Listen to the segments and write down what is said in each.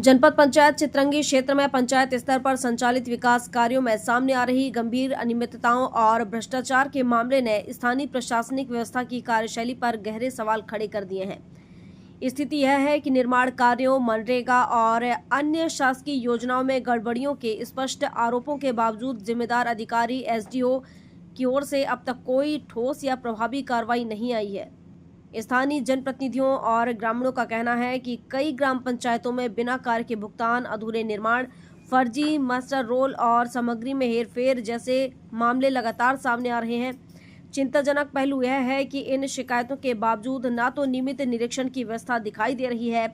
जनपद पंचायत चित्रंगी क्षेत्र में पंचायत स्तर पर संचालित विकास कार्यों में सामने आ रही गंभीर अनियमितताओं और भ्रष्टाचार के मामले ने स्थानीय प्रशासनिक व्यवस्था की कार्यशैली पर गहरे सवाल खड़े कर दिए हैं। स्थिति यह है कि निर्माण कार्यों, मनरेगा और अन्य शासकीय योजनाओं में गड़बड़ियों के स्पष्ट आरोपों के बावजूद जिम्मेदार अधिकारी एसडीओ की ओर से अब तक कोई ठोस या प्रभावी कार्रवाई नहीं आई है। स्थानीय जनप्रतिनिधियों और ग्रामीणों का कहना है कि कई ग्राम पंचायतों में बिना कार्य के भुगतान, अधूरे निर्माण, फर्जी मास्टर रोल और सामग्री में हेरफेर जैसे मामले लगातार सामने आ रहे हैं। चिंताजनक पहलू यह है कि इन शिकायतों के बावजूद न तो नियमित निरीक्षण की व्यवस्था दिखाई दे रही है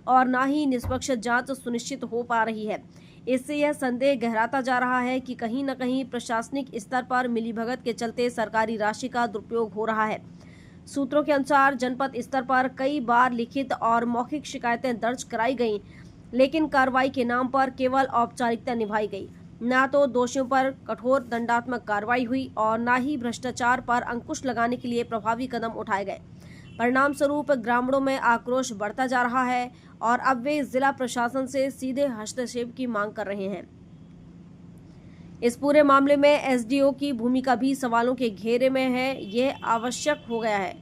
और न ही निष्पक्ष जांच सुनिश्चित हो पा रही है। इससे यह संदेह गहराता जा रहा है कि कहीं न कहीं प्रशासनिक स्तर पर मिलीभगत के चलते सरकारी राशि का दुरुपयोग हो रहा है। सूत्रों के अनुसार जनपद स्तर पर कई बार लिखित और मौखिक शिकायतें दर्ज कराई गईं, लेकिन कार्रवाई के नाम पर केवल औपचारिकता निभाई गई। न तो दोषियों पर कठोर दंडात्मक कार्रवाई हुई और न ही भ्रष्टाचार पर अंकुश लगाने के लिए प्रभावी कदम उठाए गए। परिणाम स्वरूप ग्रामीणों में आक्रोश बढ़ता जा रहा है और अब वे जिला प्रशासन से सीधे हस्तक्षेप की मांग कर रहे हैं। इस पूरे मामले में एसडीओ की भूमिका भी सवालों के घेरे में है। यह आवश्यक हो गया है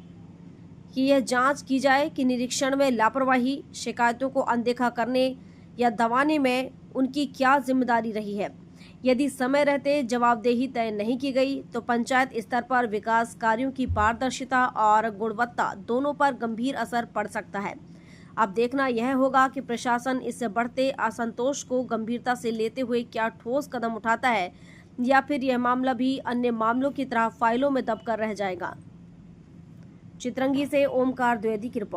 कि यह जांच की जाए कि निरीक्षण में लापरवाही, शिकायतों को अनदेखा करने या दबाने में उनकी क्या जिम्मेदारी रही है। यदि समय रहते जवाबदेही तय नहीं की गई तो पंचायत स्तर पर विकास कार्यों की पारदर्शिता और गुणवत्ता दोनों पर गंभीर असर पड़ सकता है। अब देखना यह होगा कि प्रशासन इससे बढ़ते असंतोष को गंभीरता से लेते हुए क्या ठोस कदम उठाता है या फिर यह मामला भी अन्य मामलों की तरह फाइलों में दबकर रह जाएगा। चित्रंगी से ओमकार द्विवेदी की रिपोर्ट।